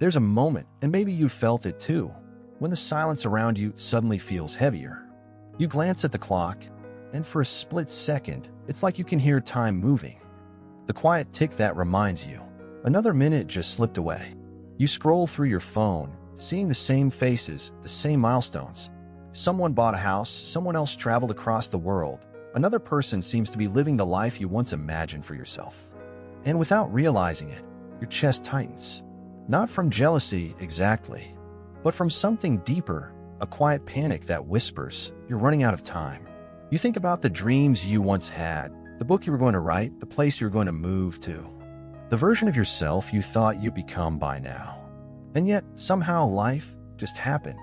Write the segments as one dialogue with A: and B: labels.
A: There's a moment, and maybe you felt it too, when the silence around you suddenly feels heavier. You glance at the clock, and for a split second, it's like you can hear time moving. The quiet tick that reminds you, another minute just slipped away. You scroll through your phone, seeing the same faces, the same milestones. Someone bought a house, someone else traveled across the world. Another person seems to be living the life you once imagined for yourself. And without realizing it, your chest tightens. Not from jealousy exactly, but from something deeper, a quiet panic that whispers, you're running out of time. You think about the dreams you once had, the book you were going to write, the place you were going to move to, the version of yourself you thought you'd become by now. And yet, somehow life just happened.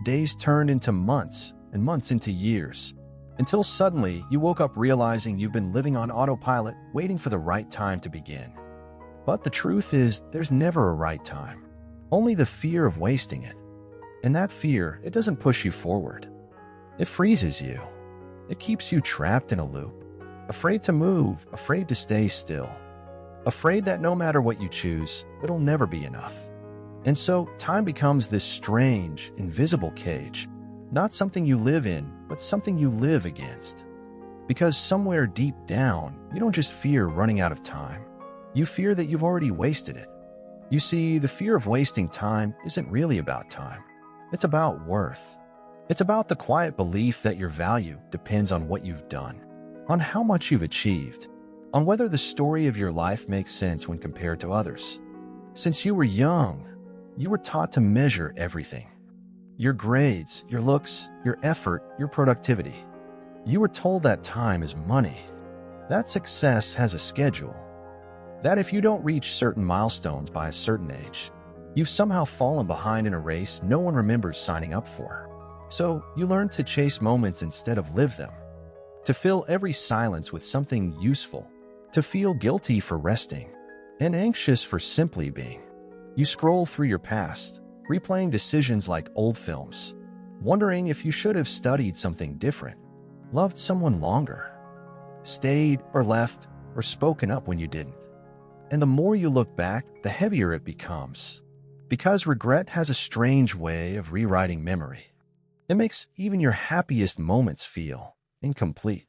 A: Days turned into months, and months into years, until suddenly you woke up realizing you've been living on autopilot, waiting for the right time to begin. But the truth is, there's never a right time. Only the fear of wasting it. And that fear, it doesn't push you forward. It freezes you. It keeps you trapped in a loop. Afraid to move, afraid to stay still. Afraid that no matter what you choose, it'll never be enough. And so, time becomes this strange, invisible cage. Not something you live in, but something you live against. Because somewhere deep down, you don't just fear running out of time. You fear that you've already wasted it. You see, the fear of wasting time isn't really about time. It's about worth. It's about the quiet belief that your value depends on what you've done, on how much you've achieved, on whether the story of your life makes sense when compared to others. Since you were young, you were taught to measure everything. Your grades, your looks, your effort, your productivity. You were told that time is money, that success has a schedule, that if you don't reach certain milestones by a certain age, you've somehow fallen behind in a race no one remembers signing up for. So you learn to chase moments instead of live them, to fill every silence with something useful, to feel guilty for resting, and anxious for simply being. You scroll through your past, replaying decisions like old films, wondering if you should have studied something different, loved someone longer, stayed or left, or spoken up when you didn't. And the more you look back, the heavier it becomes. Because regret has a strange way of rewriting memory. It makes even your happiest moments feel incomplete.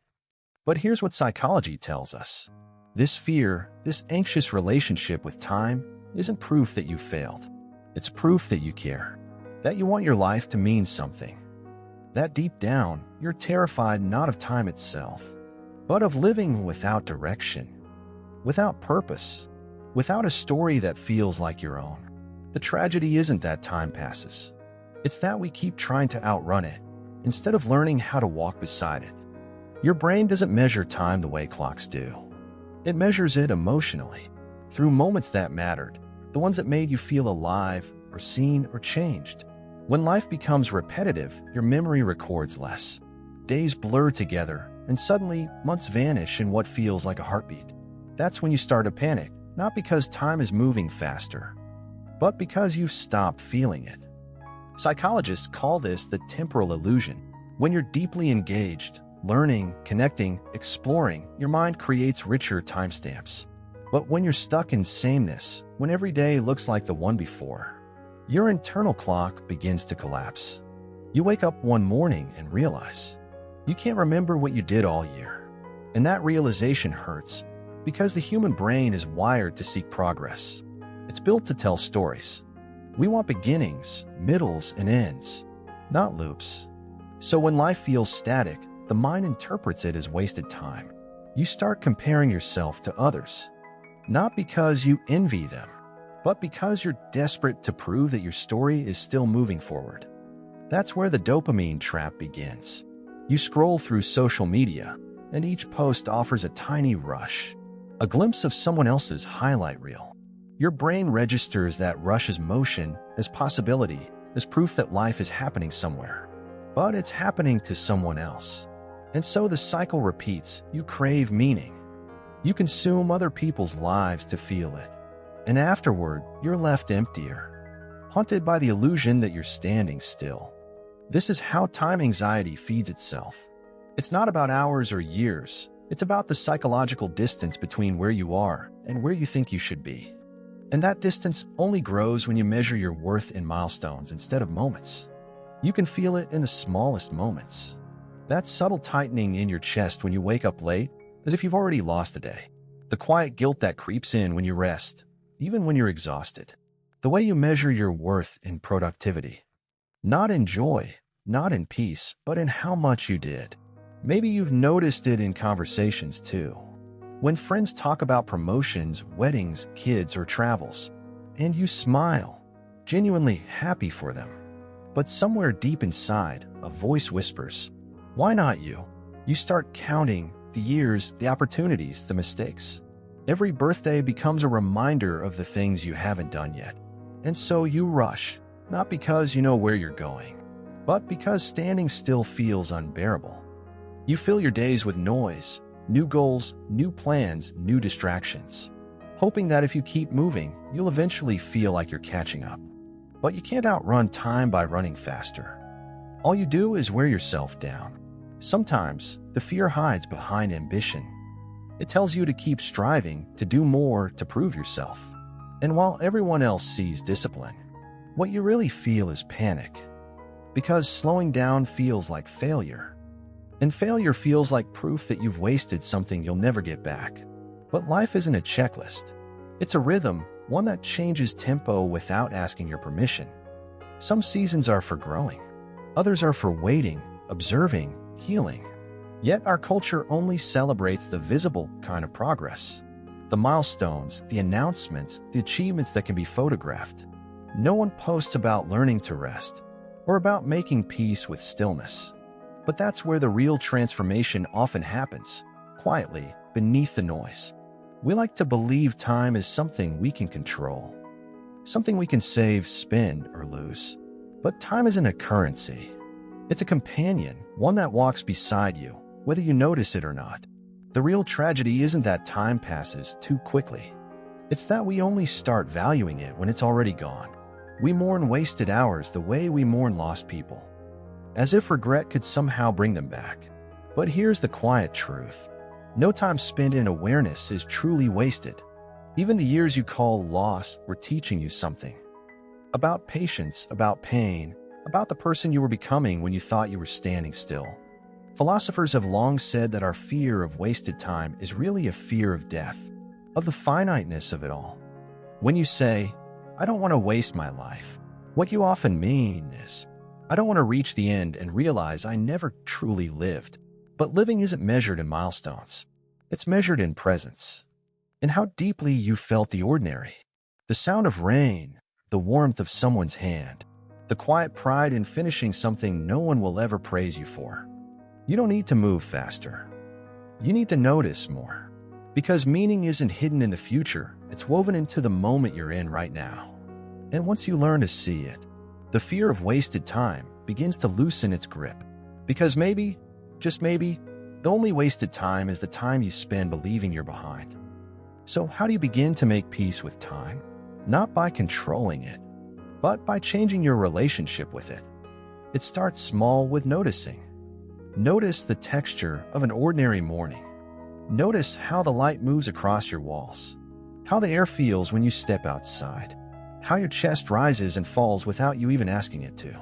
A: But here's what psychology tells us. This fear, this anxious relationship with time, isn't proof that you failed. It's proof that you care, that you want your life to mean something. That deep down, you're terrified not of time itself, but of living without direction, without purpose, without a story that feels like your own. The tragedy isn't that time passes. It's that we keep trying to outrun it, instead of learning how to walk beside it. Your brain doesn't measure time the way clocks do. It measures it emotionally, through moments that mattered, the ones that made you feel alive, or seen, or changed. When life becomes repetitive, your memory records less. Days blur together, and suddenly, months vanish in what feels like a heartbeat. That's when you start to panic, not because time is moving faster, but because you've stopped feeling it. Psychologists call this the temporal illusion. When you're deeply engaged, learning, connecting, exploring, your mind creates richer timestamps. But when you're stuck in sameness, when every day looks like the one before, your internal clock begins to collapse. You wake up one morning and realize you can't remember what you did all year. And that realization hurts, because the human brain is wired to seek progress. It's built to tell stories. We want beginnings, middles, and ends, not loops. So when life feels static, the mind interprets it as wasted time. You start comparing yourself to others, not because you envy them, but because you're desperate to prove that your story is still moving forward. That's where the dopamine trap begins. You scroll through social media, and each post offers a tiny rush, a glimpse of someone else's highlight reel. Your brain registers that rush as motion, as possibility, as proof that life is happening somewhere. But it's happening to someone else. And so the cycle repeats. You crave meaning. You consume other people's lives to feel it. And afterward, you're left emptier, haunted by the illusion that you're standing still. This is how time anxiety feeds itself. It's not about hours or years. It's about the psychological distance between where you are and where you think you should be. And that distance only grows when you measure your worth in milestones instead of moments. You can feel it in the smallest moments. That subtle tightening in your chest when you wake up late, as if you've already lost a day. The quiet guilt that creeps in when you rest, even when you're exhausted. The way you measure your worth in productivity. Not in joy, not in peace, but in how much you did. Maybe you've noticed it in conversations too. When friends talk about promotions, weddings, kids, or travels, and you smile, genuinely happy for them. But somewhere deep inside, a voice whispers, "Why not you?" You start counting the years, the opportunities, the mistakes. Every birthday becomes a reminder of the things you haven't done yet. And so you rush, not because you know where you're going, but because standing still feels unbearable. You fill your days with noise, new goals, new plans, new distractions, hoping that if you keep moving, you'll eventually feel like you're catching up. But you can't outrun time by running faster. All you do is wear yourself down. Sometimes, the fear hides behind ambition. It tells you to keep striving, to do more, to prove yourself. And while everyone else sees discipline, what you really feel is panic. Because slowing down feels like failure. And failure feels like proof that you've wasted something you'll never get back. But life isn't a checklist. It's a rhythm, one that changes tempo without asking your permission. Some seasons are for growing. Others are for waiting, observing, healing. Yet our culture only celebrates the visible kind of progress. The milestones, the announcements, the achievements that can be photographed. No one posts about learning to rest or about making peace with stillness. But that's where the real transformation often happens, quietly, beneath the noise. We like to believe time is something we can control, something we can save, spend, or lose. But time isn't a currency. It's a companion, one that walks beside you, whether you notice it or not. The real tragedy isn't that time passes too quickly. It's that we only start valuing it when it's already gone. We mourn wasted hours the way we mourn lost people, as if regret could somehow bring them back. But here's the quiet truth. No time spent in awareness is truly wasted. Even the years you call lost were teaching you something. About patience, about pain, about the person you were becoming when you thought you were standing still. Philosophers have long said that our fear of wasted time is really a fear of death, of the finiteness of it all. When you say, "I don't want to waste my life," what you often mean is, "I don't want to reach the end and realize I never truly lived." But living isn't measured in milestones. It's measured in presence, in how deeply you felt the ordinary. The sound of rain, the warmth of someone's hand, the quiet pride in finishing something no one will ever praise you for. You don't need to move faster. You need to notice more. Because meaning isn't hidden in the future, it's woven into the moment you're in right now. And once you learn to see it, the fear of wasted time begins to loosen its grip. Because maybe, just maybe, the only wasted time is the time you spend believing you're behind. So how do you begin to make peace with time? Not by controlling it, but by changing your relationship with it. It starts small with noticing. Notice the texture of an ordinary morning. Notice how the light moves across your walls, how the air feels when you step outside, how your chest rises and falls without you even asking it to.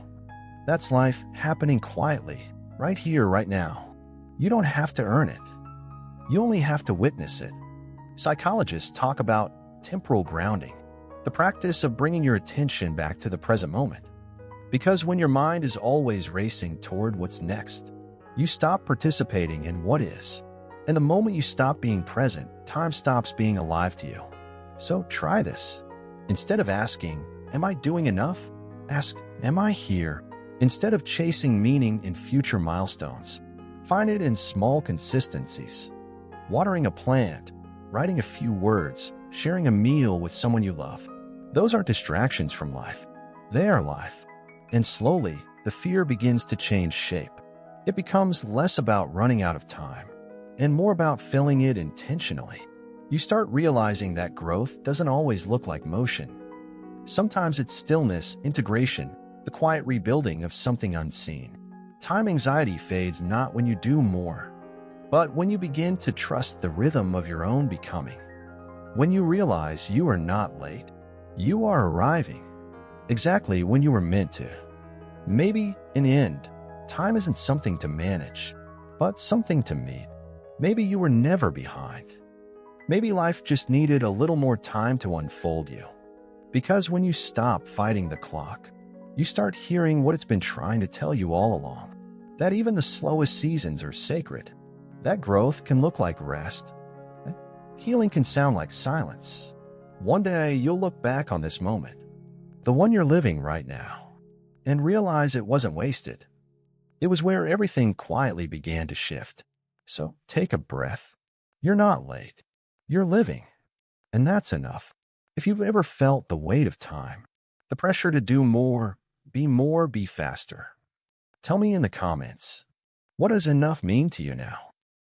A: That's life happening quietly, right here, right now. You don't have to earn it. You only have to witness it. Psychologists talk about temporal grounding, the practice of bringing your attention back to the present moment. Because when your mind is always racing toward what's next, you stop participating in what is. And the moment you stop being present, time stops being alive to you. So try this. Instead of asking, "Am I doing enough?" ask, "Am I here?" Instead of chasing meaning in future milestones, find it in small consistencies. Watering a plant, writing a few words, sharing a meal with someone you love. Those aren't distractions from life. They are life. And slowly, the fear begins to change shape. It becomes less about running out of time and more about filling it intentionally. You start realizing that growth doesn't always look like motion. Sometimes it's stillness, integration, the quiet rebuilding of something unseen. Time anxiety fades not when you do more, but when you begin to trust the rhythm of your own becoming. When you realize you are not late, You are arriving exactly when you were meant to. Maybe, in the end, time isn't something to manage, but something to meet. Maybe you were never behind. Maybe life just needed a little more time to unfold you. Because when you stop fighting the clock, you start hearing what it's been trying to tell you all along. That even the slowest seasons are sacred. That growth can look like rest. That healing can sound like silence. One day you'll look back on this moment, the one you're living right now, and realize it wasn't wasted. It was where everything quietly began to shift. So take a breath. You're not late. You're living. And that's enough. If you've ever felt the weight of time, the pressure to do more, be faster, tell me in the comments, what does enough mean to you now?